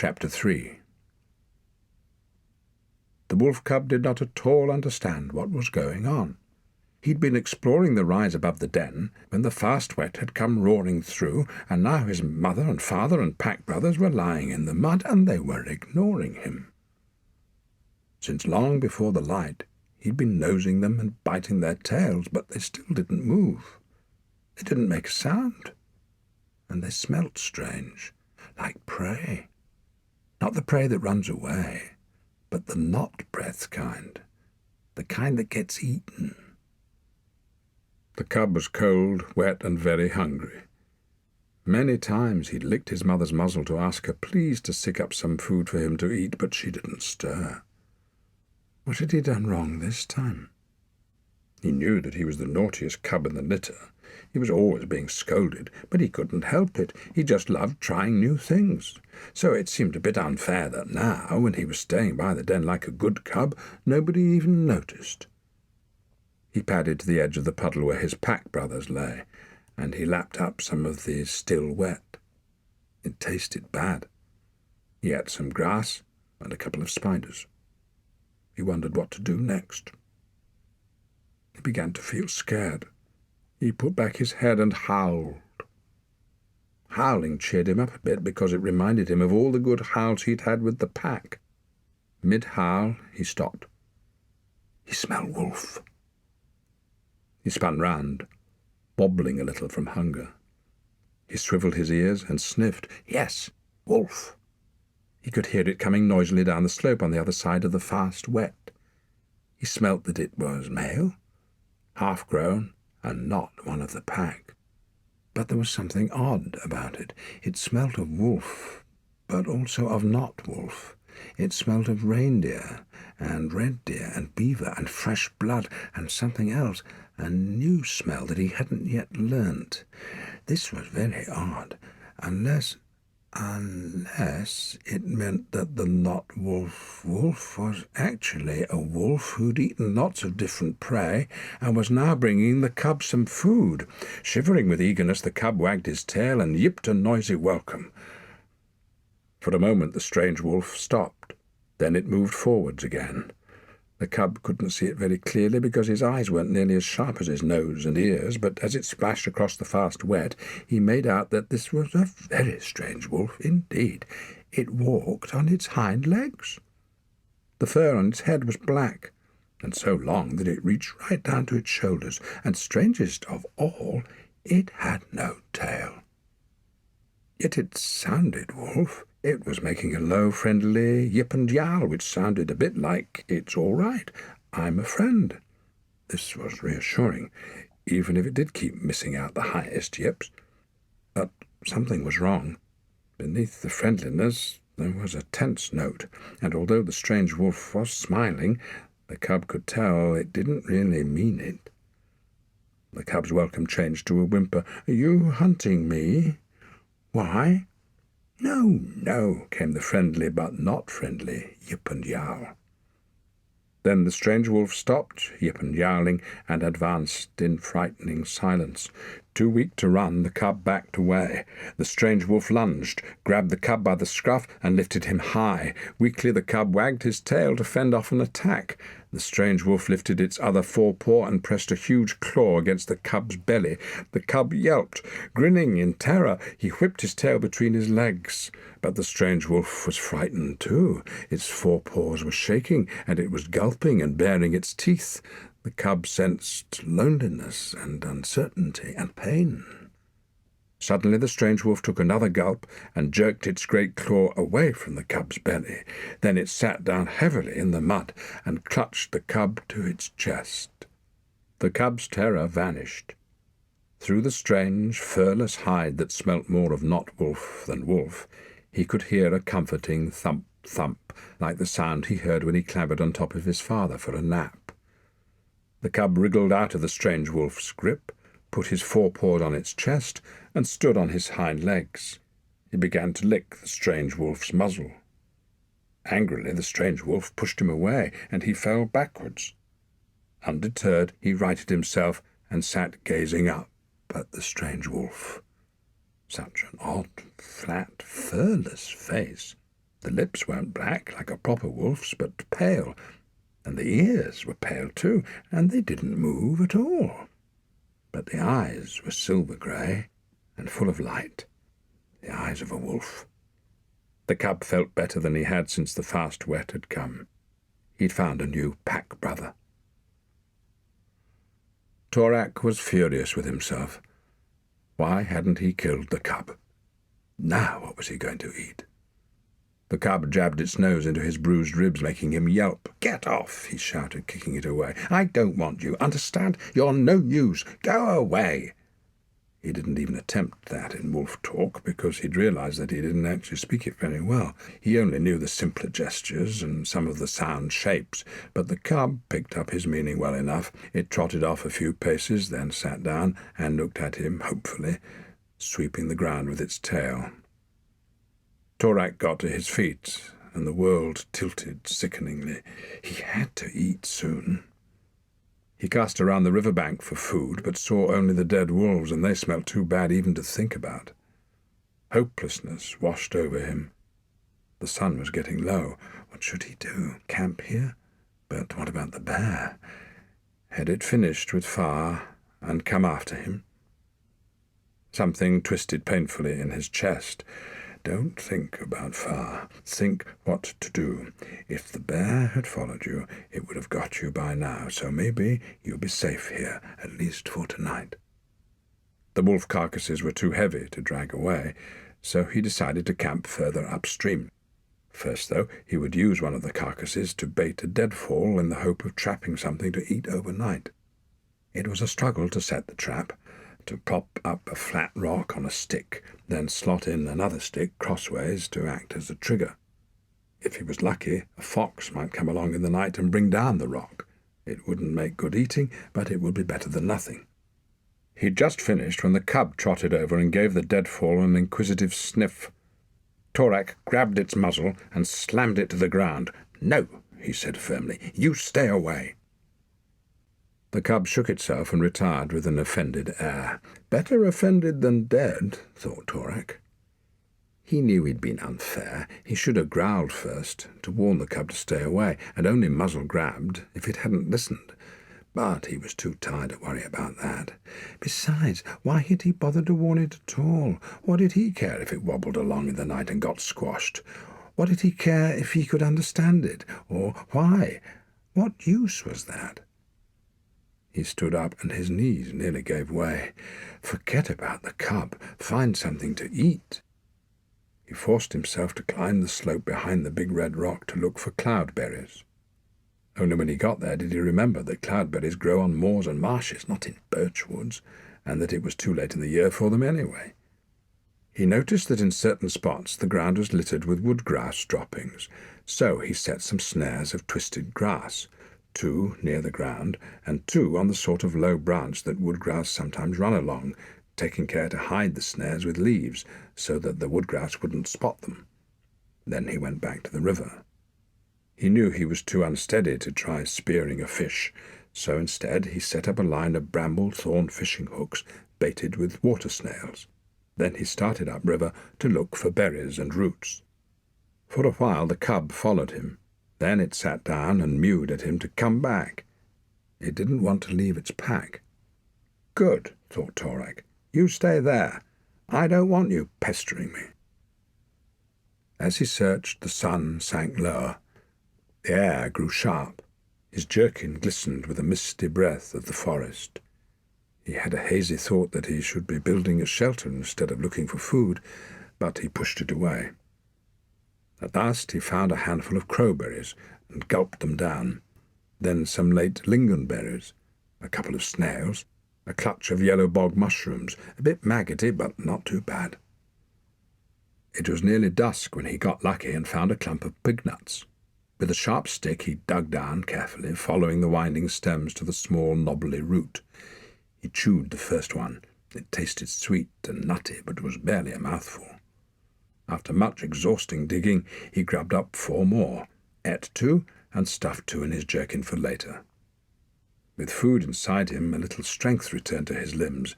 Chapter 3. The wolf cub did not at all understand what was going on. He'd been exploring the rise above the den when the fast wet had come roaring through, and now his mother and father and pack brothers were lying in the mud, and they were ignoring him. Since long before the light, he'd been nosing them and biting their tails, but they still didn't move. They didn't make a sound, and they smelt strange, like prey. Not the prey that runs away, but the not-breath kind, the kind that gets eaten. The cub was cold, wet, and very hungry. Many times he'd licked his mother's muzzle to ask her please to sick up some food for him to eat, but she didn't stir. What had he done wrong this time? He knew that he was the naughtiest cub in the litter. He was always being scolded, but he couldn't help it. He just loved trying new things. So it seemed a bit unfair that now, when he was staying by the den like a good cub, nobody even noticed. He padded to the edge of the puddle where his pack brothers lay, and he lapped up some of the still wet. It tasted bad. He ate some grass and a couple of spiders. He wondered what to do next. He began to feel scared. He put back his head and howled. Howling cheered him up a bit because it reminded him of all the good howls he'd had with the pack. Mid-howl, he stopped. He smelled wolf. He spun round, wobbling a little from hunger. He swiveled his ears and sniffed. Yes, wolf. He could hear it coming noisily down the slope on the other side of the fast wet. He smelt that it was male, half-grown, and not one of the pack. But there was something odd about it. It smelt of wolf, but also of not wolf. It smelt of reindeer, and red deer, and beaver, and fresh blood, and something else, a new smell that he hadn't yet learnt. This was very odd, unless it meant that the not-wolf wolf was actually a wolf who'd eaten lots of different prey and was now bringing the cub some food. Shivering with eagerness, the cub wagged his tail and yipped a noisy welcome. For a moment the strange wolf stopped. Then it moved forwards again. The cub couldn't see it very clearly because his eyes weren't nearly as sharp as his nose and ears, but as it splashed across the fast wet, he made out that this was a very strange wolf indeed. It walked on its hind legs. The fur on its head was black, and so long that it reached right down to its shoulders, and strangest of all, it had no tail. Yet it sounded wolf. It was making a low, friendly yip and yowl, which sounded a bit like, "It's all right, I'm a friend." This was reassuring, even if it did keep missing out the highest yips. But something was wrong. Beneath the friendliness there was a tense note, and although the strange wolf was smiling, the cub could tell it didn't really mean it. The cub's welcome changed to a whimper. "Are you hunting me? Why?" No, came the friendly but not friendly yip and yowl. Then the strange wolf stopped yip and yowling and advanced in frightening silence. Too weak to run, the cub backed away. The strange wolf lunged, grabbed the cub by the scruff, and lifted him high. Weakly the cub wagged his tail to fend off an attack. The strange wolf lifted its other forepaw and pressed a huge claw against the cub's belly. The cub yelped. Grinning in terror, he whipped his tail between his legs. But the strange wolf was frightened too. Its forepaws were shaking, and it was gulping and baring its teeth. The cub sensed loneliness and uncertainty and pain. Suddenly the strange wolf took another gulp and jerked its great claw away from the cub's belly. Then it sat down heavily in the mud and clutched the cub to its chest. The cub's terror vanished. Through the strange, furless hide that smelt more of not wolf than wolf, he could hear a comforting thump, thump, like the sound he heard when he clambered on top of his father for a nap. The cub wriggled out of the strange wolf's grip, put his forepaws on its chest, and stood on his hind legs. He began to lick the strange wolf's muzzle. Angrily, the strange wolf pushed him away, and he fell backwards. Undeterred, he righted himself and sat gazing up at the strange wolf. Such an odd, flat, furless face. The lips weren't black like a proper wolf's, but pale, and the ears were pale too, and they didn't move at all. But the eyes were silver-grey and full of light, the eyes of a wolf. The cub felt better than he had since the fast wet had come. He'd found a new pack-brother. Torak was furious with himself. Why hadn't he killed the cub? Now what was he going to eat? The cub jabbed its nose into his bruised ribs, making him yelp. "Get off!" he shouted, kicking it away. "I don't want you, understand? You're no use. Go away!" He didn't even attempt that in wolf talk, because he'd realized that he didn't actually speak it very well. He only knew the simpler gestures and some of the sound shapes, but the cub picked up his meaning well enough. It trotted off a few paces, then sat down and looked at him hopefully, sweeping the ground with its tail. Torak got to his feet, and the world tilted sickeningly. He had to eat soon. He cast around the riverbank for food, but saw only the dead wolves, and they smelt too bad even to think about. Hopelessness washed over him. The sun was getting low. What should he do? Camp here? But what about the bear? Had it finished with Far and come after him? Something twisted painfully in his chest. Don't think about Far. Think what to do. If the bear had followed you, it would have got you by now, so maybe you'll be safe here, at least for tonight. The wolf carcasses were too heavy to drag away, so he decided to camp further upstream. First, though, he would use one of the carcasses to bait a deadfall in the hope of trapping something to eat overnight. It was a struggle to set the trap, to prop up a flat rock on a stick, then slot in another stick crossways to act as a trigger. If he was lucky, a fox might come along in the night and bring down the rock. It wouldn't make good eating, but it would be better than nothing. He'd just finished when the cub trotted over and gave the deadfall an inquisitive sniff. Torak grabbed its muzzle and slammed it to the ground. "No," he said firmly, "you stay away." The cub shook itself and retired with an offended air. Better offended than dead, thought Torak. He knew he'd been unfair. He should have growled first, to warn the cub to stay away, and only muzzle-grabbed if it hadn't listened. But he was too tired to worry about that. Besides, why had he bothered to warn it at all? What did he care if it wobbled along in the night and got squashed? What did he care if he could understand it? Or why? What use was that? He stood up, and his knees nearly gave way. Forget about the cub. Find something to eat. He forced himself to climb the slope behind the big red rock to look for cloudberries. Only when he got there did he remember that cloudberries grow on moors and marshes, not in birch woods, and that it was too late in the year for them anyway. He noticed that in certain spots the ground was littered with woodgrass droppings, so he set some snares of twisted grass, 2 near the ground, and 2 on the sort of low branch that woodgrass sometimes run along, taking care to hide the snares with leaves so that the woodgrass wouldn't spot them. Then he went back to the river. He knew he was too unsteady to try spearing a fish, so instead he set up a line of bramble-thorn fishing hooks baited with water snails. Then he started upriver to look for berries and roots. For a while the cub followed him. Then it sat down and mewed at him to come back. It didn't want to leave its pack. "Good," thought Torak. "You stay there. I don't want you pestering me." As he searched, the sun sank lower. The air grew sharp. His jerkin glistened with the misty breath of the forest. He had a hazy thought that he should be building a shelter instead of looking for food, but he pushed it away. At last he found a handful of crowberries and gulped them down, then some late lingonberries, a couple of snails, a clutch of yellow bog mushrooms, a bit maggoty but not too bad. It was nearly dusk when he got lucky and found a clump of pignuts. With a sharp stick he dug down carefully, following the winding stems to the small knobbly root. He chewed the first one. It tasted sweet and nutty, but was barely a mouthful. After much exhausting digging, he grubbed up 4 more, ate 2, and stuffed 2 in his jerkin for later. With food inside him, a little strength returned to his limbs,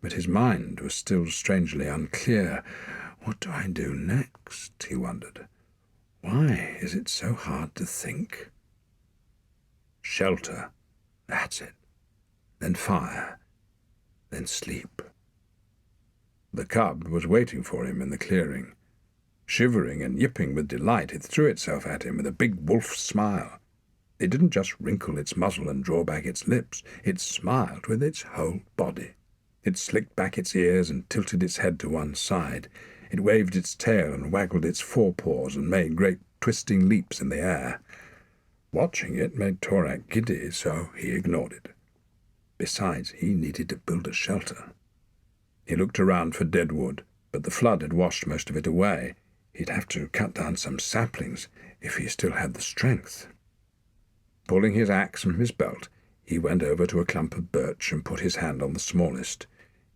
but his mind was still strangely unclear. What do I do next? He wondered. Why is it so hard to think? Shelter. That's it. Then fire. Then sleep. The cub was waiting for him in the clearing. Shivering and yipping with delight, it threw itself at him with a big wolf smile. It didn't just wrinkle its muzzle and draw back its lips. It smiled with its whole body. It slicked back its ears and tilted its head to one side. It waved its tail and waggled its forepaws and made great twisting leaps in the air. Watching it made Torak giddy, so he ignored it. Besides, he needed to build a shelter. He looked around for dead wood, but the flood had washed most of it away. He'd have to cut down some saplings if he still had the strength. Pulling his axe from his belt, he went over to a clump of birch and put his hand on the smallest.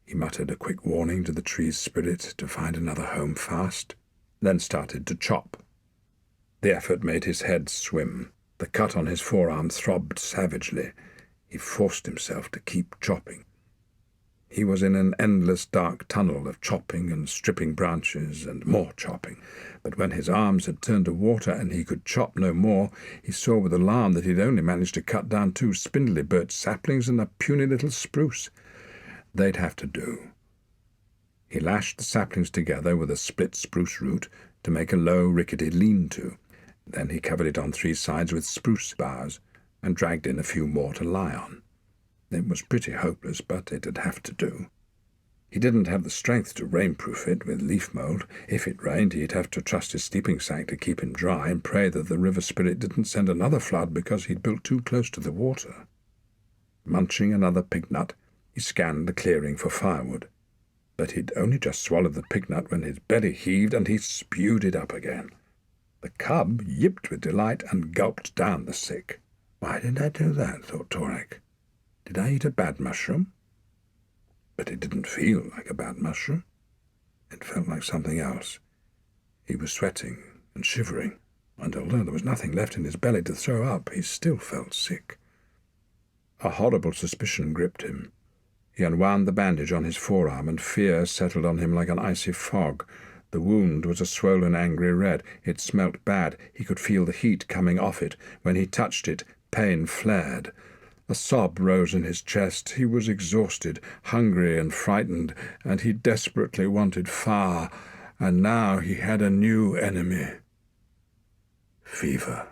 He muttered a quick warning to the tree's spirit to find another home fast, then started to chop. The effort made his head swim. The cut on his forearm throbbed savagely. He forced himself to keep chopping. He was in an endless dark tunnel of chopping and stripping branches and more chopping, but when his arms had turned to water and he could chop no more, he saw with alarm that he'd only managed to cut down 2 spindly birch saplings and a puny little spruce. They'd have to do. He lashed the saplings together with a split spruce root to make a low, rickety lean-to. Then he covered it on 3 sides with spruce boughs and dragged in a few more to lie on. It was pretty hopeless, but it'd have to do. He didn't have the strength to rainproof it with leaf mould. If it rained, he'd have to trust his sleeping sack to keep him dry and pray that the river spirit didn't send another flood because he'd built too close to the water. Munching another pignut, he scanned the clearing for firewood. But he'd only just swallowed the pignut when his belly heaved and he spewed it up again. The cub yipped with delight and gulped down the sick. Why did I do that, thought Torak. Did I eat a bad mushroom? But it didn't feel like a bad mushroom. It felt like something else. He was sweating and shivering, and although there was nothing left in his belly to throw up, he still felt sick. A horrible suspicion gripped him. He unwound the bandage on his forearm, and fear settled on him like an icy fog. The wound was a swollen, angry red. It smelt bad. He could feel the heat coming off it. When he touched it, pain flared. A sob rose in his chest. He was exhausted, hungry and frightened, and he desperately wanted fire. And now he had a new enemy. Fever.